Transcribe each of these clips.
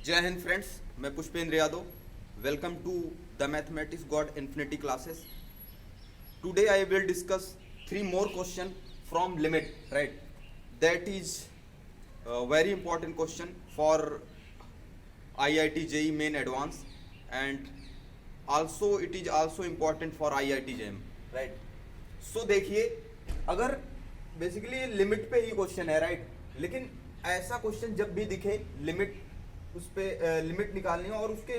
जय हिंद फ्रेंड्स, मैं Pushpendra Yadav. Welcome to the mathematics god infinity classes. Today I will discuss three more question from limit, right? That is a very important question for IIT JEE main advance, and also it is also important for IIT JEM, right? So देखिए, अगर basically limit पे ही question है, right? लेकिन ऐसा question जब भी दिखे limit, उस पे लिमिट निकालनी हो और उसके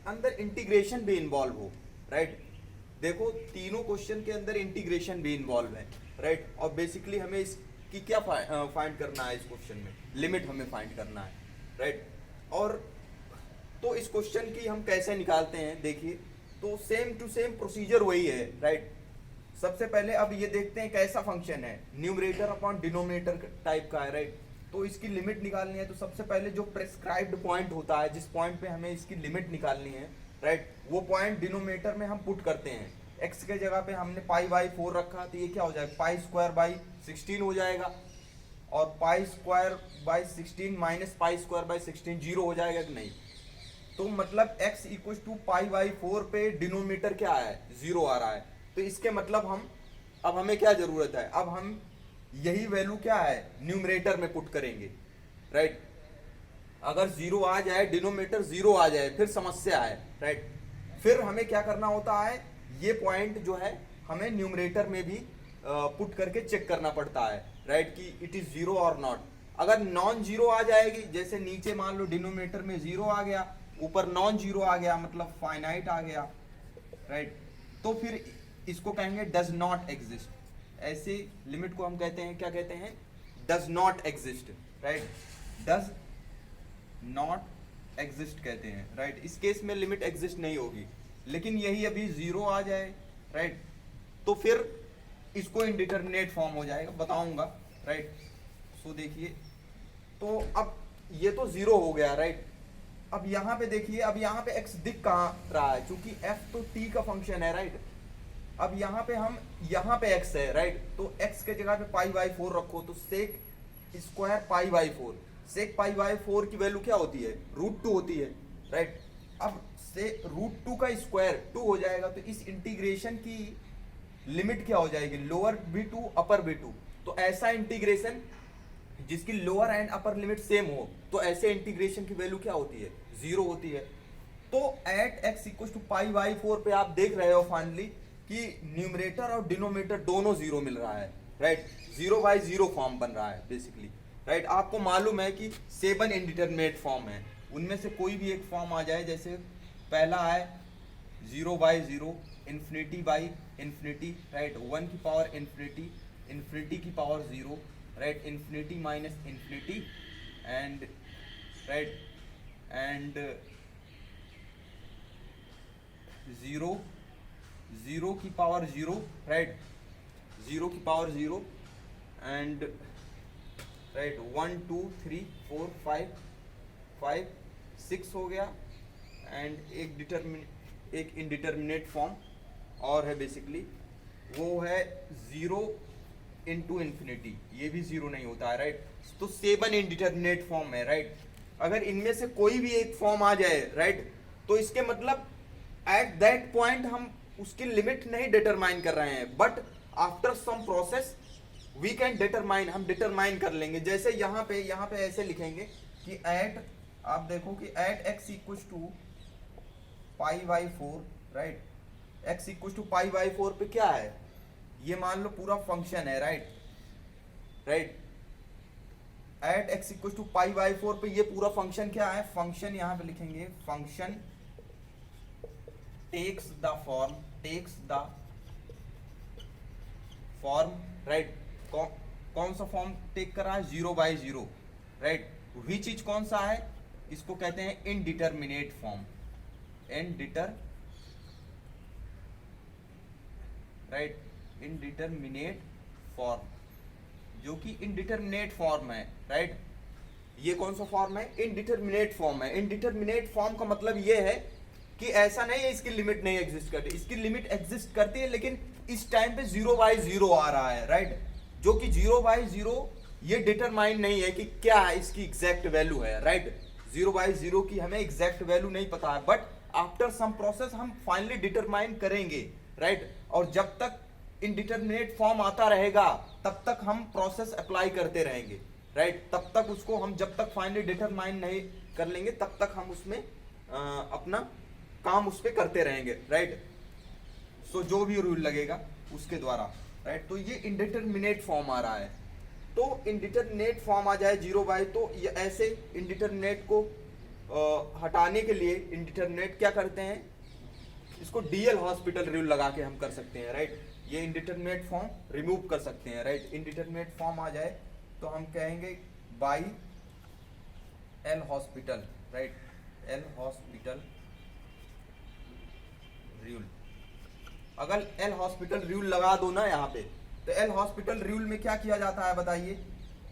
अंदर इंटीग्रेशन भी इन्वॉल्व हो, राइट? देखो, तीनों क्वेश्चन के अंदर इंटीग्रेशन भी इन्वॉल्व है, राइट? और बेसिकली हमें इसकी क्या फाइंड करना है, इस क्वेश्चन में लिमिट हमें फाइंड करना है, राइट? और तो इस क्वेश्चन की हम कैसे निकालते हैं, देखिए, तो सेम टू सेम प्रोसीजर वही है, राइट? सबसे पहले अब ये देखते हैं कैसा फंक्शन है, न्यूमरेटर अपॉन डिनोमिनेटर टाइप का है, राइट? तो इसकी लिमिट निकालनी है, तो सबसे पहले जो प्रेस्क्राइब्ड पॉइंट होता है, जिस पॉइंट पे हमें इसकी लिमिट निकालनी है, राइट, वो पॉइंट डिनोमिनेटर में हम पुट करते हैं. x के जगह पे हमने पाई बाई 4 रखा, तो ये क्या हो जाएगा, पाई स्क्वायर बाई 16 हो जाएगा. और pi square by 16 minus pi square by 16 zero हो जाएगा कि नहीं? तो मतलब x equal to pi by 4 पे डिनोमिनेटर क्या है, जीरो आ रहा है. तो इसके मतलब अब हमें क्या जरूरत है, अब हम यही वैल्यू क्या है न्यूमरेटर में पुट करेंगे, राइट? अगर जीरो आ जाए, डिनोमिनेटर जीरो आ जाए, फिर समस्या है, राइट? फिर हमें क्या करना होता है, ये पॉइंट जो है हमें न्यूमरेटर में भी पुट करके चेक करना पड़ता है, राइट, कि इट इज जीरो और नॉट. अगर नॉन जीरो आ जाएगी, जैसे नीचे मान लो डिनोमिनेटर में जीरो आ गया, ऊपर नॉन जीरो आ गया, मतलब फाइनाइट आ गया, राइट? तो फिर इसको कहेंगे डज नॉट एग्जिस्ट. ऐसे लिमिट को हम कहते हैं, क्या कहते हैं, does not exist, right? Does not exist कहते हैं, राइट? इस केस में लिमिट एग्जिस्ट नहीं होगी. लेकिन यही अभी जीरो आ जाए, राइट, तो फिर इसको इंडिटरमिनेट फॉर्म हो जाएगा, बताऊंगा, राइट? सो देखिए, तो अब ये तो जीरो हो गया, राइट? अब यहाँ पे देखिए, अब यहाँ पे x दिख कहाँ रहा है, क्योंकि f तो t का फंक्शन है, राइट? अब यहाँ पे यहाँ पे x है, राइट? तो x के जगह पे पाई बाई 4 रखो, तो sec square pi by 4, sec pi by 4 की वैल्यू क्या होती है, √2 होती है, राइट? अब से √2 का स्क्वायर 2 हो जाएगा, तो इस इंटीग्रेशन की लिमिट क्या हो जाएगी, lower B to upper B too. तो ऐसा इंटीग्रेशन जिसकी lower and upper limit same हो, तो ऐसे इंटीग्रेशन की वैल्यू क्या होती है, जीरो होती है. तो at x equal to pi by 4 पे आप देख रहे हो फाइनली कि न्यूमरेटर और डिनोमिनेटर दोनों जीरो मिल रहा है, right? Zero by zero form बन रहा है बेसिकली, राइट? आपको मालूम है कि 7 इंडिटरमिनेट फॉर्म है, उनमें से कोई भी एक फॉर्म आ जाए, जैसे पहला है 0 by 0, infinity by infinity, right? 1 की पावर इन्फिनिटी, इन्फिनिटी की power 0, right? Infinity minus infinity, and right, and 0, 0 की पावर 0, राइट? 0 की पावर 0, एंड राइट 1 2 3 4 5 6 हो गया, एंड एक इंडिटरमिनेट फॉर्म और है बेसिकली, वो है 0 इंटू इन्फिनिटी, ये भी जीरो नहीं होता है, राइट? तो 7 इंडिटरमिनेट फॉर्म है, राइट? अगर इनमें से कोई भी एक फॉर्म आ जाए, राइट, तो इसके मतलब एट दैट पॉइंट हम उसकी लिमिट नहीं डिटरमाइन कर रहे हैं, but after some process we can determine, हम डिटरमाइन कर लेंगे. जैसे यहाँ पे ऐसे लिखेंगे कि एट, आप देखो कि at x equal to pi by 4, right? x equal to pi by 4 पे क्या है, ये मान लो पूरा फंक्शन है, right? At x equal to pi by 4 पे ये पूरा फंक्शन क्या है, फंक्शन यहाँ पे लिखेंगे, function takes the form, right? कौन सा फॉर्म टेक कर रहा है, 0 बाई 0, राइट? विच चीज कौन सा है, इसको कहते हैं इनडिटरमिनेट फॉर्म, इनडिटरमिनेट फॉर्म, जो कि इनडिटरमिनेट फॉर्म है, राइट? ये कौन सा फॉर्म है, इनडिटरमिनेट फॉर्म है. इनडिटरमिनेट फॉर्म का मतलब ये है कि ऐसा नहीं है इसकी लिमिट नहीं एग्जिस्ट करती, इसकी लिमिट एग्जिस्ट करती है, लेकिन इस टाइम पे 0 बाई 0 आ रहा है, राइट? जो कि 0 बाई 0 ये डिटरमाइन नहीं है कि क्या इसकी एग्जैक्ट वैल्यू है, राइट? 0/0 की हमें एग्जैक्ट वैल्यू नहीं पता है, बट आफ्टर सम प्रोसेस हम फाइनली डिटरमाइन करेंगे, राइट। और जब तक इनडिटरमिनेट फॉर्म आता रहेगा तब तक हम प्रोसेस अप्लाई करते रहेंगे, राइट। तब तक उसको हम जब तक फाइनली डिटरमाइन नहीं कर लेंगे तब तक हम उसमें अपना काम उस पर करते रहेंगे, राइट। सो जो भी रूल लगेगा उसके द्वारा, राइट। तो ये इंडिटरमिनेट फॉर्म आ रहा है, तो इंडिटरमिनेट फॉर्म आ जाए 0/, तो ये ऐसे इंडिटरमिनेट को हटाने के लिए इंडिटरमिनेट क्या करते हैं, इसको डीएल हॉस्पिटल रूल लगा के हम कर सकते हैं, राइट। ये इंडिटरमिनेट फॉर्म रिमूव कर सकते हैं, राइट। इंडिटरमिनेट फॉर्म आ जाए तो हम कहेंगे by L hospital, right, L hospital rule. अगर एल हॉस्पिटल रूल लगा दो ना यहाँ पे, तो एल हॉस्पिटल रूल में क्या किया जाता है बताइए।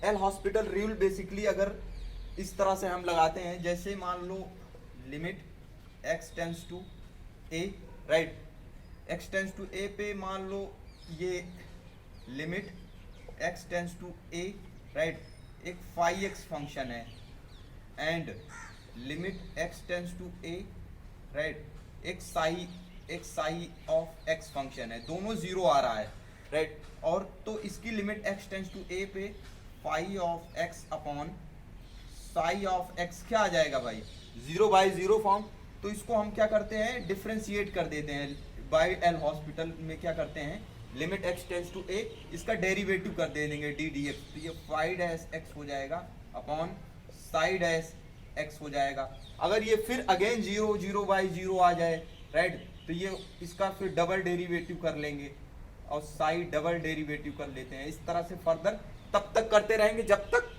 एल हॉस्पिटल रूल बेसिकली अगर इस तरह से हम लगाते हैं, जैसे मान लो limit x tends to a, right, x tends to a पे मान लो ये limit x tends to a, right, एक फाई x फंक्शन है, and limit x tends to a, right, एक साई ऑफ x फंक्शन है, दोनों जीरो आ रहा है, राइट। और तो इसकी limit x tends to a पे phi of x upon psi of x क्या आ जाएगा भाई, 0/0 फॉर्म। तो इसको हम क्या करते हैं, डिफ्रेंशिएट कर देते हैं बाय एल हॉस्पिटल में। क्या करते हैं, limit x tends to a, इसका डेरिवेटिव कर दे देंगे d dx, तो ये फाई डैश x हो जाएगा अपॉन साई डैश x हो जाएगा। अगर ये फिर अगेन 0/0 आ जाए, राइट, तो ये इसका फिर डबल डेरिवेटिव कर लेंगे और साई डबल डेरिवेटिव कर लेते हैं। इस तरह से फर्दर तब तक करते रहेंगे जब तक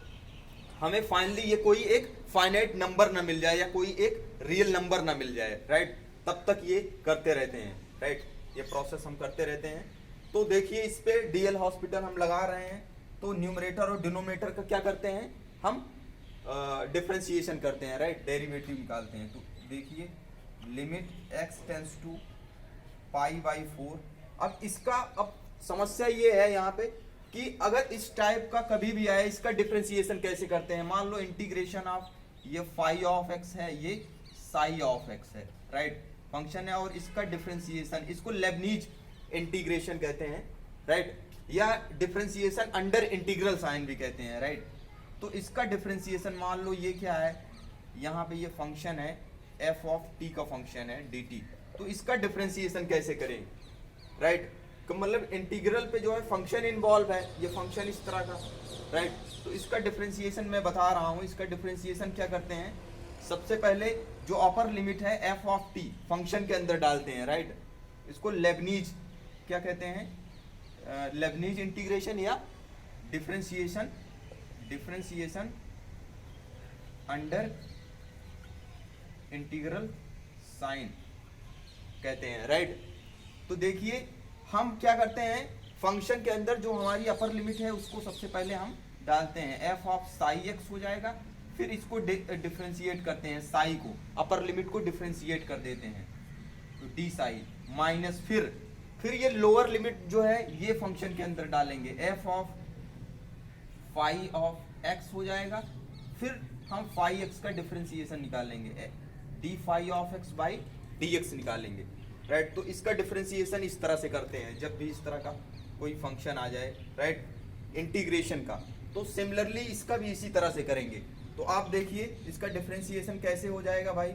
हमें फाइनली ये कोई एक फाइनाइट नंबर ना मिल जाए या कोई एक रियल नंबर ना मिल जाए, राइट। तब तक ये करते रहते हैं, राइट, ये प्रोसेस हम करते रहते हैं। तो देखिए इस पे डीएल हॉस्पिटल हम लगा रहे हैं, तो न्यूमरेटर और डिनोमिनेटर का क्या करते हैं, हम डिफरेंशिएशन करते हैं, राइट, डेरिवेटिव निकालते हैं। तो देखिए लिमिट x टेंस टू π/4। अब इसका अब समस्या ये है यहाँ पे कि अगर इस टाइप का कभी भी आए, इसका डिफरेंशिएशन कैसे करते हैं। मान लो इंटीग्रेशन ऑफ ये फाई ऑफ x है, ये साई ऑफ x है, राइट, फंक्शन है, और इसका डिफरेंशिएशन, इसको लेबनीज इंटीग्रेशन कहते हैं, राइट, या डिफरेंशिएशन अंडर इंटीग्रल साइन भी कहते हैं, राइट। तो इसका डिफरेंशिएशन मान लो ये क्या है, यहाँ पे ये फंक्शन है f ऑफ t का फंक्शन है dt, तो इसका डिफरेंशिएशन कैसे करें, राइट। मतलब इंटीग्रल पे जो है फंक्शन इन्वॉल्व है, ये फंक्शन इस तरह का, राइट। तो इसका डिफरेंशिएशन मैं बता रहा हूँ, इसका डिफरेंशिएशन क्या करते हैं, सबसे पहले जो अपर लिमिट है f ऑफ t फंक्शन के अंदर डालते हैं, राइट। इसको लेबनीज क्या कहते हैं, लेबनीज इंटीग्रेशन या डिफरेंशिएशन अंडर इंटीग्रल साइन कहते हैं, राइट। तो देखिए हम क्या करते हैं, फंक्शन के अंदर जो हमारी अपर लिमिट है उसको सबसे पहले हम डालते हैं, f ऑफ साई x हो जाएगा, फिर इसको डिफरेंशिएट करते हैं, साई को अपर लिमिट को डिफरेंशिएट कर देते हैं, तो डी साई माइनस फिर ये लोअर लिमिट जो है ये फंक्शन के अंदर डालेंगे, f of phi of x हो जाएगा, फिर हम फाई x का डिफरेंशिएशन निकालेंगे, D phi of x by D X निकालेंगे, राइट। तो इसका डिफरेंशिएशन इस तरह से करते हैं जब भी इस तरह का कोई फंक्शन आ जाए, राइट, इंटीग्रेशन का। तो सिमिलरली इसका भी इसी तरह से करेंगे। तो आप देखिए इसका डिफरेंशिएशन कैसे हो जाएगा भाई,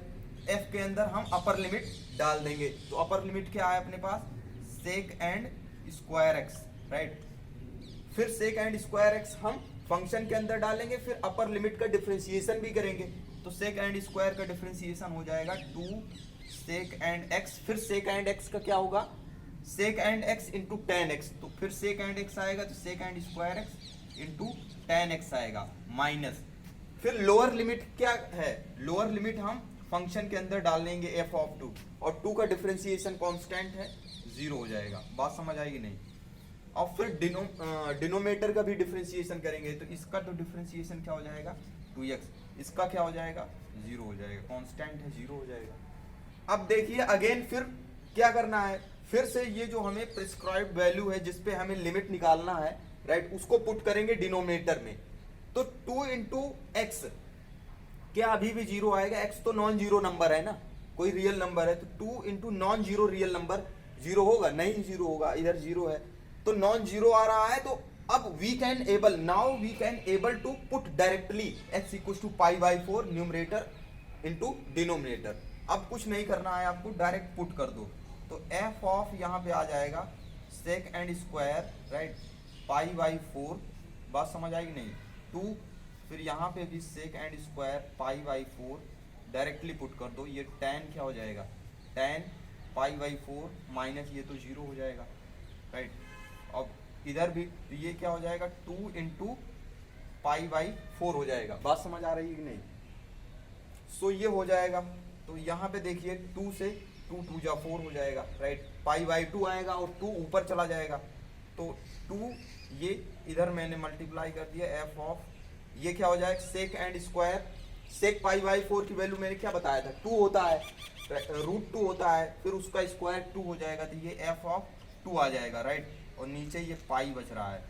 f के अंदर हम अपर लिमिट डाल देंगे, तो अपर लिमिट क्या है अपने पास, सेक एंड स्क्वायर एक्स, राइट। फिर सेक एंड स्क्वायर एक्स हम फंक्शन के अंदर डालेंगे, फिर अपर लिमिट का डिफरेंशिएशन भी करेंगे, तो सेक एंड स्क्वायर का डिफरेंशिएशन हो जाएगा 2 सेक एंड एक्स, फिर सेक एंड एक्स का क्या होगा, secant x into tan x, तो फिर सेक एंड एक्स आएगा, तो secant square x into tan x आएगा, माइनस फिर लोअर लिमिट क्या है, लोअर लिमिट हम फंक्शन के अंदर डाल लेंगे f ऑफ 2, और 2 का डिफरेंशिएशन कांस्टेंट है 0 हो जाएगा। बात समझ आएगी नहीं। और फिर डिनोमिनेटर का भी डिफरेंशिएशन करेंगे, तो इसका तो डिफरेंशिएशन क्या हो जाएगा 2x, इसका क्या हो जाएगा 0 हो जाएगा, कांस्टेंट है 0 हो जाएगा। अब देखिए अगेन फिर क्या करना है, फिर से ये जो हमें प्रिस्क्राइब्ड वैल्यू है जिसपे हमें लिमिट निकालना है, राइट, उसको पुट करेंगे डिनोमिनेटर में। तो 2 इंटू एक्स क्या अभी भी जीरो आएगा? एक्स तो नॉन जीरो नंबर है ना, कोई रियल नंबर है, तो 2 into non zero real number zero होगा? नहीं जीरो होगा, इधर जीरो है तो नॉन जीरो आ रहा है। तो अब we can able to put directly X equal to pi by 4 numerator into denominator. अब कुछ नहीं करना है आपको, डायरेक्ट पुट कर दो। तो एफ ऑफ यहाँ पे आ जाएगा secant square, right, pi by 4, बात समझ आएगी नहीं, 2, फिर यहाँ पे भी secant square pi by 4 directly put कर दो। ये tan क्या हो जाएगा? tan पाई बाई 4 माइनस ये तो जीरो हो जाएगा, राइट। अब इधर भी तो ये क्या हो जाएगा? 2 इंटू पाई बाई 4 हो जाएगा। बात समझ आ रही है कि नहीं? सो ये हो जाएगा। तो यहाँ पे देखिए 2 से 2 2 जा 4 हो जाएगा, राइट। पाई बाई 2 आएगा और 2 ऊपर चला जाएगा, तो 2 ये इधर मैंने मल्टीप्लाई कर दिया। एफ ऑफ ये क्या हो जाएगा? Secant square, sec pi by 4 की वैल्यू मैंने क्या बताया था? 2 होता है, रूट 2 होता है, फिर उसका स्क्वायर 2 हो जाएगा, तो ये एफ ऑफ 2 आ जाएगा, राइट। और नीचे ये पाई बच रहा है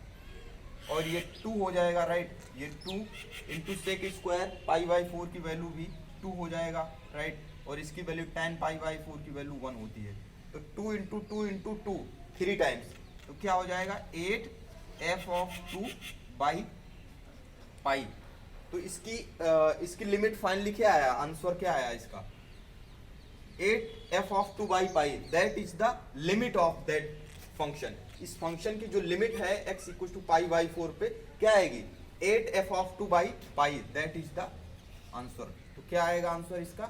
और ये 2 हो जाएगा, राइट। ये 2 into sec square pi by 4 की वैल्यू भी 2 हो जाएगा, राइट। और इसकी वैल्यू tan पाई बाई 4 की वैल्यू 1 होती है, तो 2 इंटू 2 इंटू 2 3 टाइम्स, तो क्या हो जाएगा? 8 एफ ऑफ 2 बाई पाई। तो इसकी लिमिट फाइनली क्या आया? आंसर क्या आया इसका? 8 f of 2 by pi, that is the limit of that function. इस फंक्शन की जो लिमिट है x equal to pi by 4 पे क्या आएगी? 8 f of 2 by pi, that is the answer. तो क्या आएगा आंसर इसका?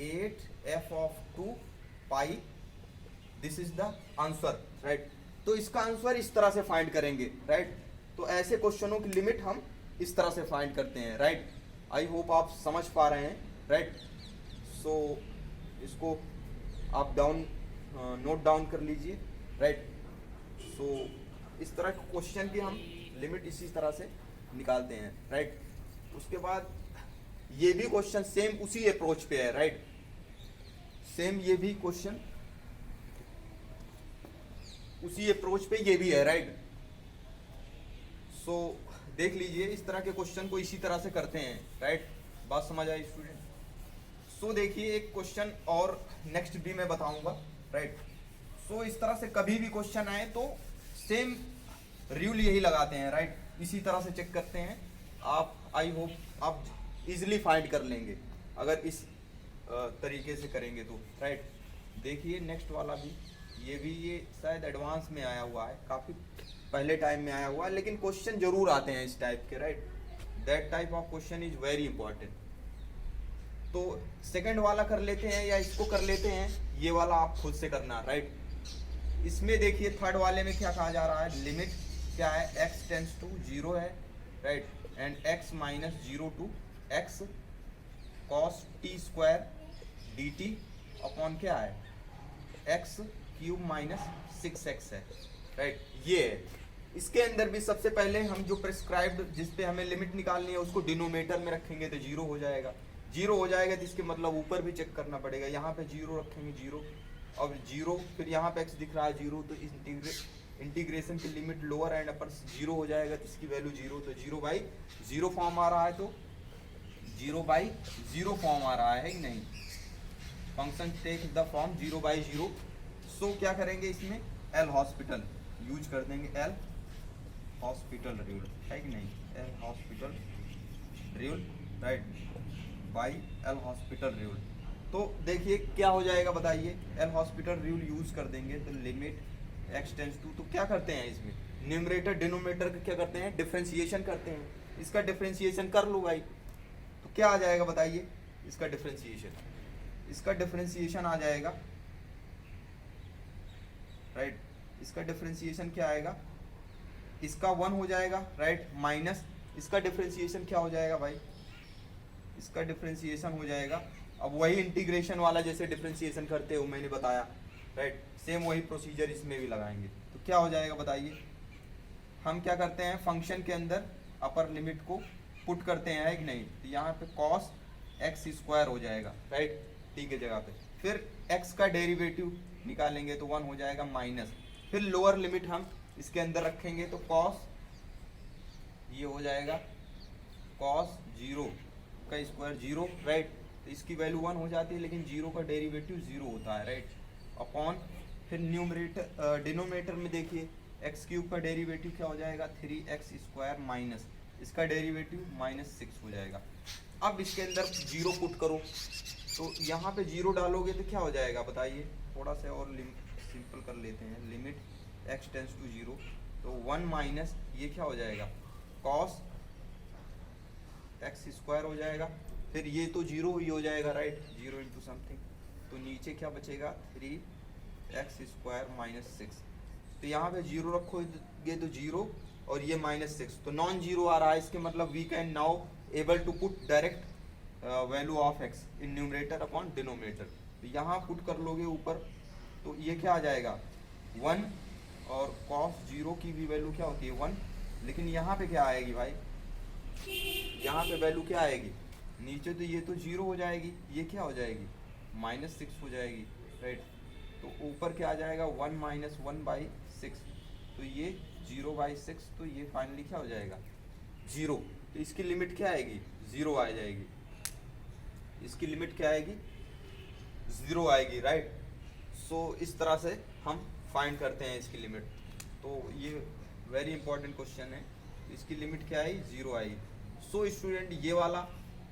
8 f of 2 pi, this is the answer, right. तो इसका आंसर इस तरह से फाइंड करेंगे, राइट। तो ऐसे क्वेश्चनों की लिमिट हम इस तरह से फाइंड करते हैं, राइट। आई होप आप समझ पा रहे हैं, राइट। सो इसको आप नोट डाउन कर लीजिए, राइट। सो इस तरह के क्वेश्चन की हम लिमिट इसी तरह से निकालते हैं, राइट। उसके बाद ये भी क्वेश्चन सेम उसी अप्रोच पे है, राइट। सेम ये भी क्वेश्चन उसी अप्रोच पे ये भी है, राइट। सो देख लीजिए, इस तरह के क्वेश्चन को इसी तरह से करते हैं, राइट। बात समझ आई स्टूडेंट? सो देखिए एक क्वेश्चन और नेक्स्ट भी मैं बताऊंगा, राइट। सो इस तरह से कभी भी क्वेश्चन आए तो सेम रूल यही लगाते हैं, राइट। इसी तरह से चेक करते हैं आप। आई होप आप इजीली फाइंड कर लेंगे अगर इस तरीके से करेंगे तो, राइट। देखिए नेक्स्ट वाला भी, ये शायद एडवांस में आया हुआ है, काफ़ी पहले टाइम में आया हुआ है, लेकिन क्वेश्चन जरूर आते हैं इस टाइप के, right. That type of question is very important. तो सेकंड वाला कर लेते हैं या इसको कर लेते हैं, ये वाला आप खुद से करना, राइट। इसमें देखिए थर्ड वाले में क्या कहा जा रहा है? लिमिट क्या है? x टेंस टू 0 है, right, and x minus 0 to x cos t square dt upon क्या है? x क्यूब माइनस 6x है, राइट। ये है। इसके अंदर भी सबसे पहले हम जो प्रिस्क्राइब्ड जिस पे हमें लिमिट निकालनी है उसको डिनोमिनेटर में रखेंगे तो 0 हो जाएगा। 0 हो जाएगा तो इसके मतलब ऊपर भी चेक करना पड़ेगा, यहाँ पे 0 रखेंगे, 0, अब 0, फिर यहाँ पे x दिख रहा है 0, तो इंटीग्रेशन की लिमिट लोअर एंड अपर 0 हो जाएगा तो इसकी वैल्यू 0, तो 0 बाई 0 फॉर्म आ रहा है, तो 0 बाई 0 फॉर्म आ रहा है कि नहीं? Function take the form 0 by 0। So क्या करेंगे इसमें? एल हॉस्पिटल यूज कर देंगे, एल हॉस्पिटल रूल है कि नहीं? L hospital rule, right, by L hospital rule. तो देखिए क्या हो जाएगा बताइए? एल हॉस्पिटल रूल यूज कर देंगे तो लिमिट x टेंस टू, तो क्या करते हैं इसमें? न्यूमरेटर डिनोमिनेटर का क्या करते हैं? डिफरेंशिएशन करते हैं। इसका डिफरेंशिएशन कर लो भाई, तो क्या आ जाएगा बताइए? इसका डिफरेंशिएशन आ जाएगा, राइट। इसका डिफरेंशिएशन क्या आएगा? इसका 1 हो जाएगा, राइट, माइनस इसका डिफरेंशिएशन क्या हो जाएगा भाई? इसका डिफरेंशिएशन हो जाएगा, अब वही इंटीग्रेशन वाला जैसे डिफरेंशिएशन करते हो मैंने बताया, राइट, सेम वही प्रोसीजर इसमें भी लगाएंगे। तो क्या हो जाएगा बताइए? हम क्या करते हैं फंक्शन के अंदर अपर लिमिट को पुट करते हैं, है कि नहीं? तो यहाँ पे cos x स्क्वायर हो जाएगा, राइट, t के जगह पे, फिर x का डेरिवेटिव निकालेंगे तो 1 हो जाएगा माइनस, फिर लोअर लिमिट हम इसके अंदर रखेंगे तो cos ये हो जाएगा cos 0 का स्क्वायर 0, राइट। तो इसकी वैल्यू 1 हो जाती है, लेकिन 0 का डेरिवेटिव 0 होता है, राइट। अपॉन फिर न्यूमरेटर डिनोमिनेटर में देखिए एक्स क्यूब का डेरिवेटिव क्या हो जाएगा 3x स्क्वायर माइनस इसका डेरिवेटिव -6 हो जाएगा। अब इसके अंदर 0 पुट करो, तो यहाँ पे 0 डालोगे तो क्या हो जाएगा बताइए। थोड़ा सा और सिंपल कर लेते हैं, लिमिट x टेंस टू 0, तो 1 माइनस ये क्या हो जाएगा cos x स्क्वायर हो जाएगा। फिर ये तो 0 ही हो जाएगा, राइट, 0 इंटू समथिंग, तो नीचे क्या बचेगा 3x स्क्वायर -6। तो यहाँ पे 0 रखोगे तो 0 और ये -6, तो नॉन जीरो आ रहा है, इसके मतलब we can now able to put direct value of x in numerator upon denominator. तो यहाँ पुट कर लोगे ऊपर, तो ये क्या आ जाएगा 1, और cos 0 की भी वैल्यू क्या होती है 1, लेकिन यहाँ पे क्या आएगी भाई, यहाँ पे वैल्यू क्या आएगी नीचे, तो ये तो 0 हो जाएगी, ये क्या हो जाएगी -6 हो जाएगी, राइट। तो ऊपर क्या आ जाएगा 1 माइनस 1/6, तो ये 0/6, तो ये फाइनली क्या हो जाएगा 0। तो इसकी लिमिट क्या आएगी 0 आ जाएगी, इसकी लिमिट क्या आएगी 0 आएगी, राइट। सो इस तरह से हम फाइंड करते हैं इसकी लिमिट। तो ये वेरी इंपॉर्टेंट क्वेश्चन है, इसकी लिमिट क्या आई 0 आई। सो स्टूडेंट ये वाला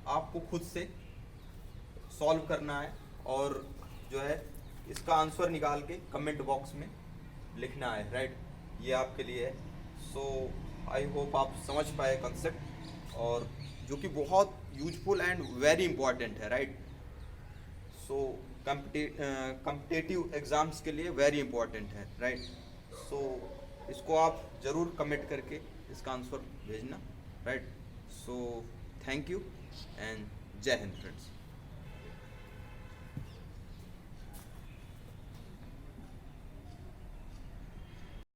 आपको खुद से सॉल्व करना है और जो है इसका आंसर निकाल के कमेंट बॉक्स में लिखना है, राइट, ये आपके लिए है। सो आई होप आप समझ पाए कंसेप्ट, और जो कि बहुत यूजफुल एंड वेरी इंपॉर्टेंट है, राइट। सो कम्पिटिटिव एग्ज़ाम्स के लिए वेरी इंपॉर्टेंट है, राइट। सो इसको आप ज़रूर कमेंट करके इसका आंसर भेजना, right. So thank you and जय हिंद फ्रेंड्स।